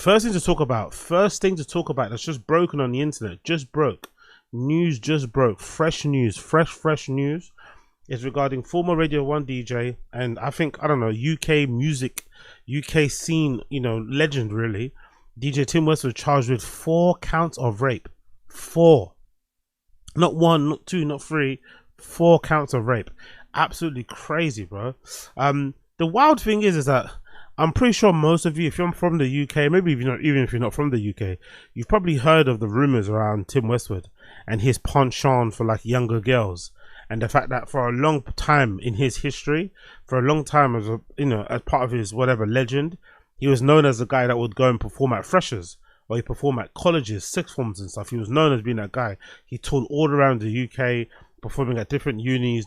First thing to talk about that's just broken on the internet. Just broke. News just broke. Fresh news. Fresh news is regarding former Radio 1 DJ and I think, I don't know, UK music, UK scene, you know, legend really. DJ Tim Westwood was charged with 4 counts of rape. 4. Not 1, not 2, not 3. 4 counts of rape. Absolutely crazy, bro. The wild thing is that I'm pretty sure most of you, if you're from the UK, maybe even if you're not from the UK, you've probably heard of the rumors around Tim Westwood and his penchant for like younger girls, and the fact that for a long time in his history, for a long time as a, you know, as part of his whatever legend, he was known as the guy that would go and perform at freshers, or he performed at colleges, sixth forms and stuff. He was known as being that guy. He toured all around the UK, performing at different unis,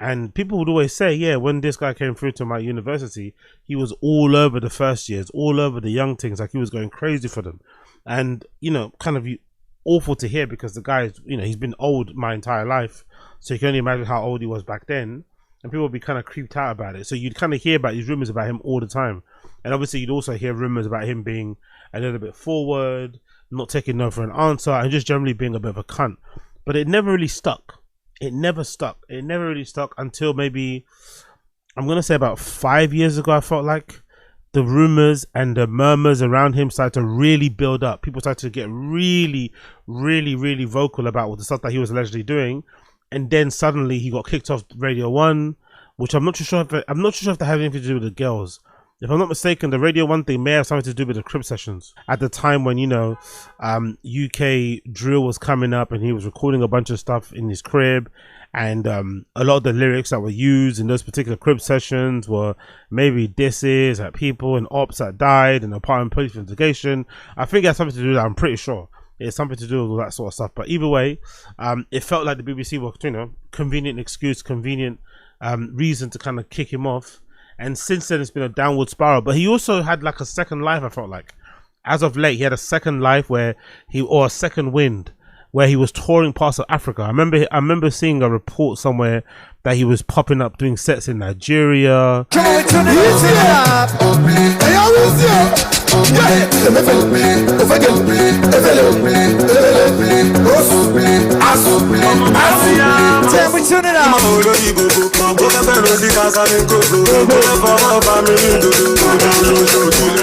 and people would always say, yeah, when this guy came through to my university, he was all over the first years, all over the young things, like he was going crazy for them. And, you know, kind of awful to hear, because the guy, you know, he's been old my entire life, so you can only imagine how old he was back then, and people would be kind of creeped out about it. So you'd kind of hear about these rumors about him all the time, and obviously you'd also hear rumors about him being a little bit forward, not taking no for an answer, and just generally being a bit of a cunt. But it never really stuck. It never really stuck until maybe, I'm gonna say about 5 years ago. I felt like the rumors and the murmurs around him started to really build up. People started to get really vocal about what the stuff that he was allegedly doing, and then suddenly he got kicked off Radio 1, which I'm not too sure if that had anything to do with the girls. If I'm not mistaken, the Radio 1 thing may have something to do with the crib sessions at the time when, you know, UK drill was coming up and he was recording a bunch of stuff in his crib, and a lot of the lyrics that were used in those particular crib sessions were maybe disses at people and ops that died and a part in police investigation. I think it has something to do with that. I'm pretty sure it's something to do with all that sort of stuff. But either way, it felt like the BBC were, you know, convenient excuse, convenient reason to kind of kick him off. And since then, it's been a downward spiral. But he also had like a second life, I felt like. As of late, he had a second life or a second wind, where he was touring parts of Africa. I remember seeing a report somewhere that he was popping up doing sets in Nigeria.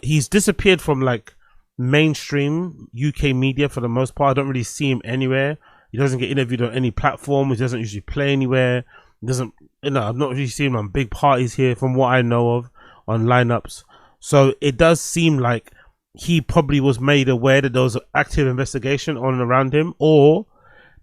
He's disappeared from like mainstream UK media for the most part. I don't really see him anywhere. He doesn't get interviewed on any platform. He doesn't usually play anywhere. He doesn't, you know, I've not really seen him on big parties here from what I know of, on lineups. So it does seem like he probably was made aware that there was an active investigation on and around him, or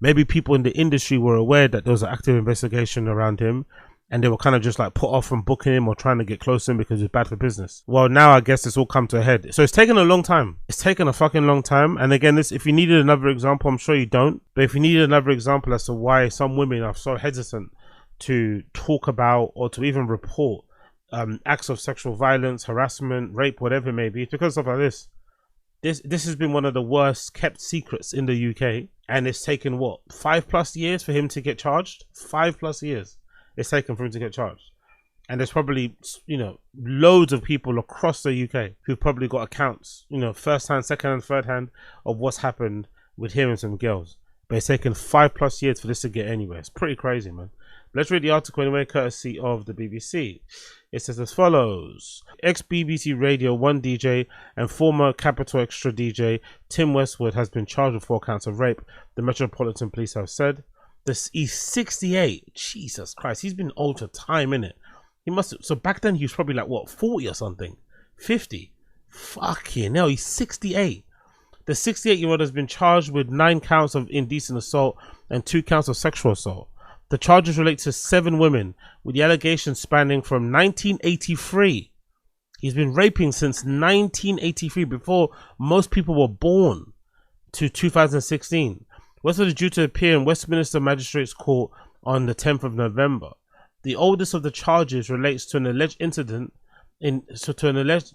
maybe people in the industry were aware that there was an active investigation around him, and they were kind of just like put off from booking him or trying to get close to him because it's bad for business. Well, now I guess it's all come to a head. So it's taken a long time. It's taken a fucking long time. And again, if you needed another example, I'm sure you don't, but if you needed another example as to why some women are so hesitant to talk about or to even report acts of sexual violence, harassment, rape, whatever it may be, it's because of stuff like this. This has been one of the worst kept secrets in the UK, and it's taken what, 5+ years for him to get charged? 5+ years it's taken for him to get charged. And there's probably, you know, loads of people across the UK who've probably got accounts, you know, first hand, second hand, third hand of what's happened with him and some girls. But it's taken 5+ years for this to get anywhere. It's pretty crazy, man. Let's read the article anyway, courtesy of the BBC. It says as follows. Ex-BBC Radio 1 DJ and former Capital Extra DJ Tim Westwood has been charged with 4 counts of rape, the Metropolitan Police have said. He's 68. Jesus Christ, he's been old for time, innit? He must have, so back then he was probably like, what, 40 or something? 50? Fucking hell, he's 68. The 68-year-old has been charged with 9 counts of indecent assault and 2 counts of sexual assault. The charges relate to 7 women, with the allegations spanning from 1983. He's been raping since 1983, before most people were born, to 2016. Westwood is due to appear in Westminster Magistrates Court on the 10th of November. The oldest of the charges relates to an alleged incident to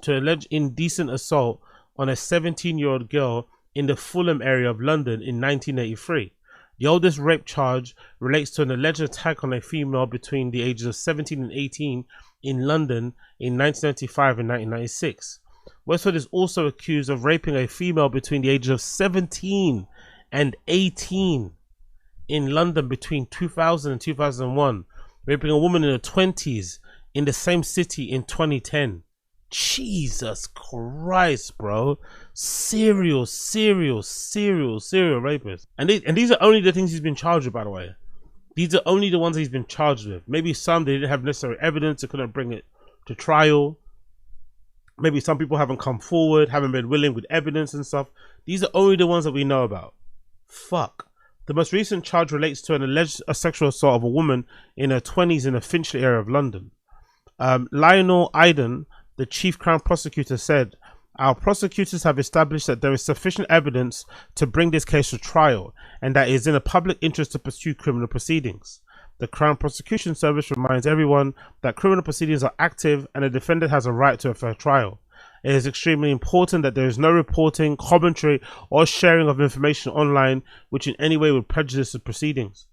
alleged indecent assault on a 17-year-old girl in the Fulham area of London in 1983. The oldest rape charge relates to an alleged attack on a female between the ages of 17 and 18 in London in 1995 and 1996. Westwood is also accused of raping a female between the ages of 17 and 18 in London between 2000 and 2001, raping a woman in her 20s in the same city in 2010. Jesus Christ, bro. Serial rapist. And these are only the things he's been charged with, by the way. These are only the ones he's been charged with. Maybe some they didn't have necessary evidence, they couldn't bring it to trial. Maybe some people haven't come forward, haven't been willing with evidence and stuff. These are only the ones that we know about. Fuck. The most recent charge relates to an alleged sexual assault of a woman in her 20s in the Finchley area of London. Lionel Iden, the chief Crown prosecutor, said, "Our prosecutors have established that there is sufficient evidence to bring this case to trial and that it is in the public interest to pursue criminal proceedings. The Crown Prosecution Service reminds everyone that criminal proceedings are active and a defendant has a right to a fair trial. It is extremely important that there is no reporting, commentary, or sharing of information online which in any way would prejudice the proceedings."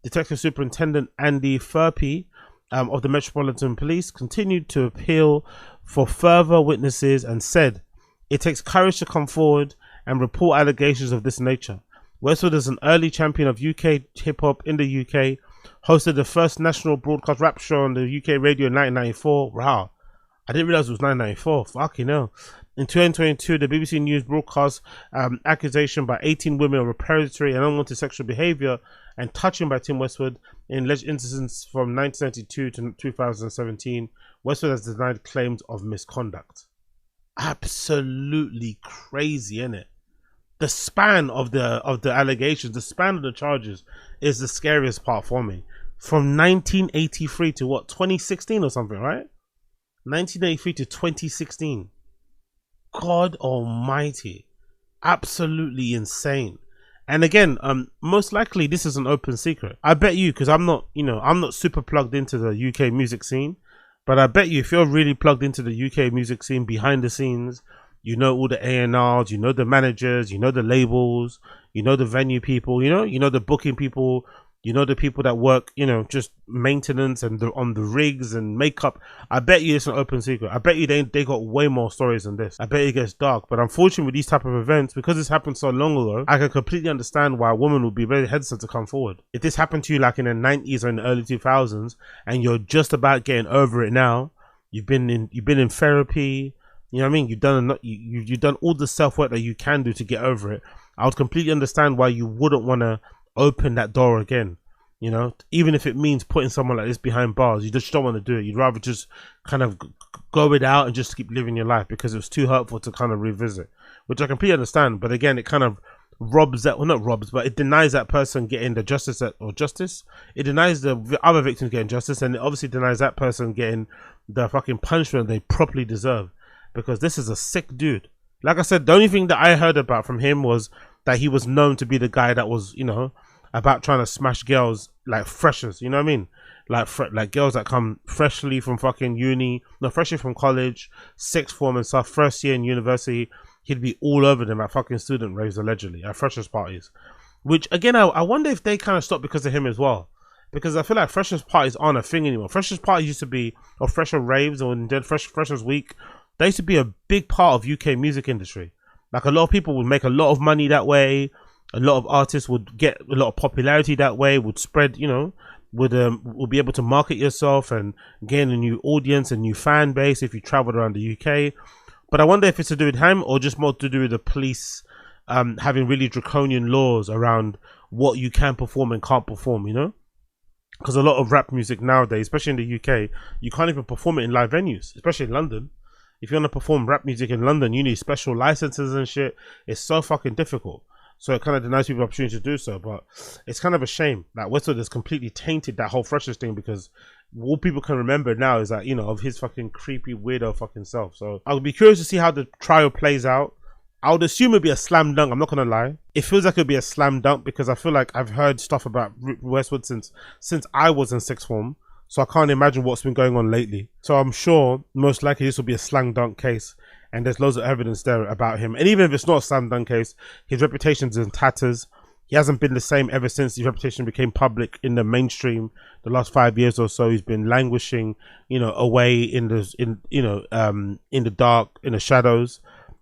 Detective Superintendent Andy Furpey of the Metropolitan Police continued to appeal for further witnesses and said, "It takes courage to come forward and report allegations of this nature. Westwood is an early champion of UK hip-hop in the UK, hosted the first national broadcast rap show on the UK radio in 1994. Wow. I didn't realize it was 1994. Fucking hell. In 2022, the BBC News broadcast accusation by 18 women of predatory and unwanted sexual behaviour and touching by Tim Westwood in alleged incidents from 1992 to 2017. Westwood has denied claims of misconduct." Absolutely crazy, innit? The span of the allegations, the span of the charges is the scariest part for me. From 1983 to what, 2016 or something, right? 1983 to 2016. God almighty. Absolutely insane. And again, most likely this is an open secret. I bet you, because I'm not super plugged into the UK music scene, but I bet you if you're really plugged into the UK music scene behind the scenes, you know all the A&Rs, you know the managers, you know the labels, you know the venue people, you know the booking people, you know the people that work, just maintenance and on the rigs and makeup. I bet you it's an open secret. I bet you they got way more stories than this. I bet it gets dark. But unfortunately with these type of events, because this happened so long ago, I can completely understand why a woman would be very hesitant to come forward. If this happened to you like in the 90s or in the early 2000s and you're just about getting over it now, you've been in therapy, you know what I mean? You've done all the self-work that you can do to get over it. I would completely understand why you wouldn't want to open that door again, even if it means putting someone like this behind bars. You just don't want to do it. You'd rather just kind of go it out and just keep living your life because it was too hurtful to kind of revisit, which I completely understand. But again, it kind of robs that, well, not robs, but it denies that person getting the justice. It denies the other victims getting justice, and it obviously denies that person getting the fucking punishment they properly deserve, because this is a sick dude. Like I said, the only thing that I heard about from him was that he was known to be the guy that was, about trying to smash girls like freshers, you know what I mean? Like girls that come freshly from fucking freshly from college, sixth form and stuff, first year in university. He'd be all over them at fucking student raves, allegedly, at freshers parties. Which, again, I wonder if they kind of stopped because of him as well. Because I feel like freshers parties aren't a thing anymore. Freshers parties used to be, or fresher raves, or indeed freshers week, they used to be a big part of UK music industry. Like, a lot of people would make a lot of money that way. A lot of artists would get a lot of popularity that way, would spread, would be able to market yourself and gain a new audience, a new fan base if you traveled around the UK. But I wonder if it's to do with him or just more to do with the police having really draconian laws around what you can perform and can't perform, Because a lot of rap music nowadays, especially in the UK, you can't even perform it in live venues, especially in London. If you want to perform rap music in London, you need special licenses and shit. It's so fucking difficult. So it kind of denies people the opportunity to do so. But it's kind of a shame that Westwood has completely tainted that whole freshers thing, because all people can remember now is that, of his fucking creepy, weirdo fucking self. So I'll be curious to see how the trial plays out. I would assume it'd be a slam dunk. I'm not going to lie. It feels like it'd be a slam dunk because I feel like I've heard stuff about Westwood since I was in sixth form. So I can't imagine what's been going on lately. So I'm sure most likely this will be a slam dunk case. And there's loads of evidence there about him. And even if it's not a slam dunk case, his reputation's in tatters. he hasn't been the same ever since his reputation became public in the mainstream. The last 5 years or so, he's been languishing, away in the dark, in the shadows.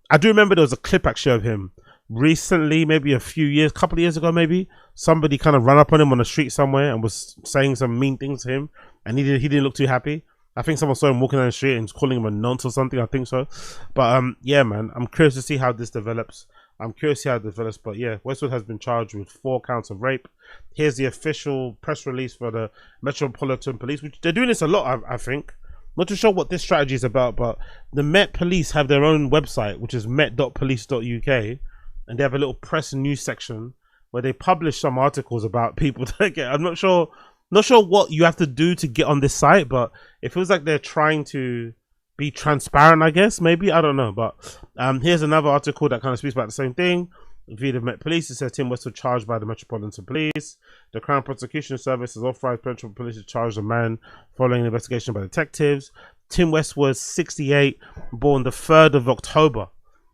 I do remember there was a clip actually of him recently, maybe a couple of years ago, maybe somebody kind of ran up on him on the street somewhere and was saying some mean things to him, and he didn't look too happy. I think someone saw him walking down the street and calling him a nonce or something. I think so. But yeah, man, I'm curious to see how this develops. But yeah, Westwood has been charged with 4 counts of rape. Here's the official press release for the Metropolitan Police, which they're doing this a lot, I think. Not too sure what this strategy is about, but the Met Police have their own website, which is met.police.uk, and they have a little press and news section where they publish some articles about people that get. I'm not sure what you have to do to get on this site, but it feels like they're trying to be transparent, I guess, maybe, I don't know. But here's another article that kind of speaks about the same thing. Via the Met Police, it says Tim Westwood charged by the Metropolitan Police. The Crown Prosecution Service has authorized Metropolitan Police to charge the man following an investigation by detectives. Tim Westwood, 68, born the 3rd of October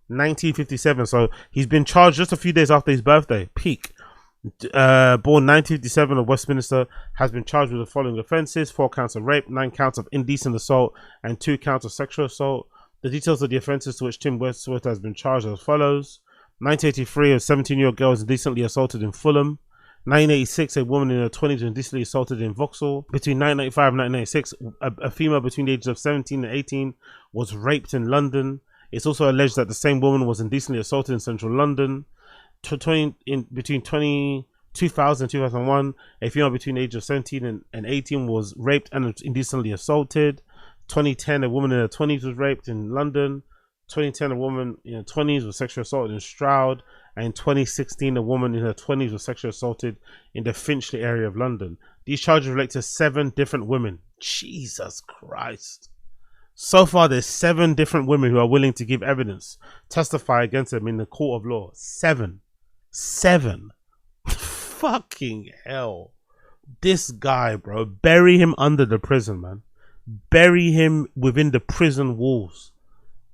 1957, so he's been charged just a few days after his birthday. Peak. Born 1957 of Westminster, has been charged with the following offences: 4 counts of rape, 9 counts of indecent assault, and 2 counts of sexual assault. The details of the offences to which Tim Westwood has been charged are as follows. 1983, a 17-year-old girl was indecently assaulted in Fulham. 1986, a woman in her 20s was indecently assaulted in Vauxhall. Between 1995 and 1996, a female between the ages of 17 and 18 was raped in London. It's also alleged that the same woman was indecently assaulted in central London. Between 2000 and 2001, a female between the age of 17 and 18 was raped and indecently assaulted. 2010, a woman in her 20s was raped in London. 2010, a woman in her 20s was sexually assaulted in Stroud. And in 2016, a woman in her 20s was sexually assaulted in the Finchley area of London. These charges relate to 7 different women. Jesus Christ. So far, there's 7 different women who are willing to give evidence, testify against them in the court of law. 7. Fucking hell. This guy, bro. Bury him under the prison, man. Bury him within the prison walls.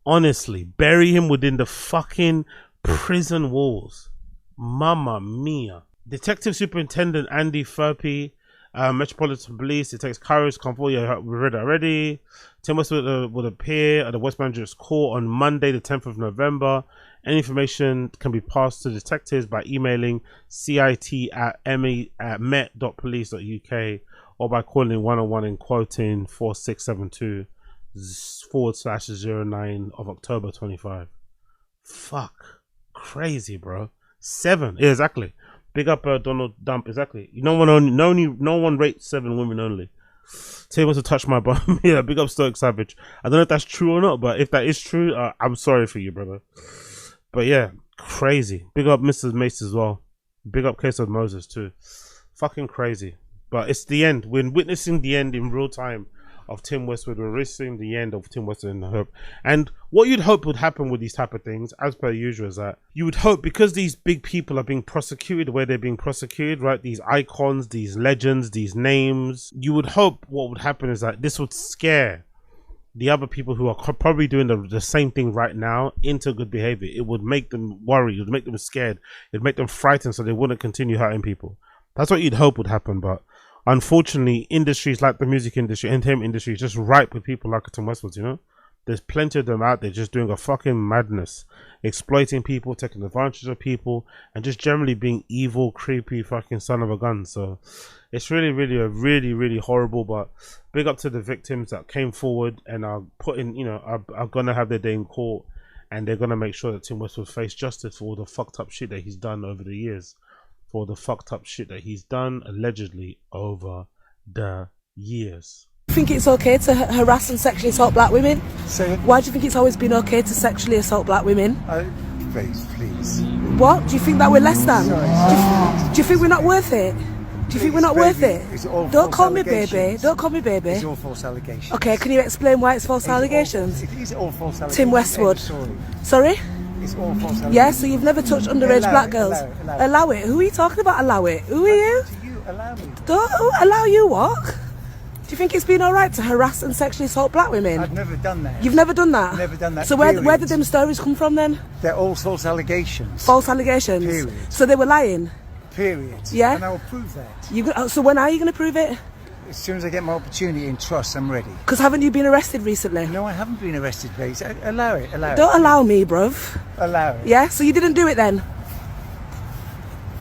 Honestly, bury him within the fucking prison walls. Mamma mia. Detective Superintendent Andy Furpy, Metropolitan Police, it takes courage to come forward. Yeah, we read it already. Tim Westwood would appear at the West Magistrates Court on Monday, the 10th of November. Any information can be passed to detectives by emailing cit@met.police.uk or by calling 101 and quoting 4672/09 of October 25. Fuck. Crazy, bro. 7. Yeah, exactly. Big up Donald Dump. Exactly. No one rates 7 women only. Tim wants to touch my bum. Yeah, big up Stoic Savage. I don't know if that's true or not, but if that is true, I'm sorry for you, brother. But yeah, crazy. Big up Mrs. Mace as well. Big up Case of Moses too. Fucking crazy. But it's the end. We're witnessing the end in real time of Tim Westwood. We're witnessing the end of Tim Westwood in the hope. And what you'd hope would happen with these type of things, as per usual, is that you would hope, because these big people are being prosecuted the way they're being prosecuted, right? These icons, these legends, these names, you would hope what would happen is that this would scare the other people who are probably doing the same thing right now into good behavior. It would make them worried. It would make them scared. It would make them frightened so they wouldn't continue hurting people. That's what you'd hope would happen. But unfortunately, industries like the music industry, entertainment industry, is just ripe with people like Tim Westwood, you know? There's plenty of them out there just doing a fucking madness, exploiting people, taking advantage of people, and just generally being evil, creepy fucking son of a gun. So it's really horrible. But big up to the victims that came forward and are putting, are gonna have their day in court, and they're gonna make sure that Tim Westwood face justice for all the fucked up shit that he's done over the years, allegedly over the years. Do you think it's okay to harass and sexually assault black women? Why do you think it's always been okay to sexually assault black women? Please. What? Do you think that we're less than? Sorry. Do you think we're not worth it? Do you think we're not worth it? Don't call me baby. Don't call me baby. It's all false allegations. Okay, can you explain why it's false allegations? It is all false allegations. Tim Westwood. Sorry? It's all false allegations. Yeah, so you've never touched underage black girls? Allow it. Who are you talking about? Allow it. Who are you? Do you allow me? Don't allow you what? Do you think it's been alright to harass and sexually assault black women? I've never done that. You've never done that? Never done that. So where did them stories come from then? They're all false allegations. False allegations? Period. So they were lying? Period. Yeah? And I will prove that. So when are you going to prove it? As soon as I get my opportunity and trust, I'm ready. Because haven't you been arrested recently? No, I haven't been arrested, Bates. Allow it. Don't allow me, bruv. Allow it. Yeah? So you didn't do it then?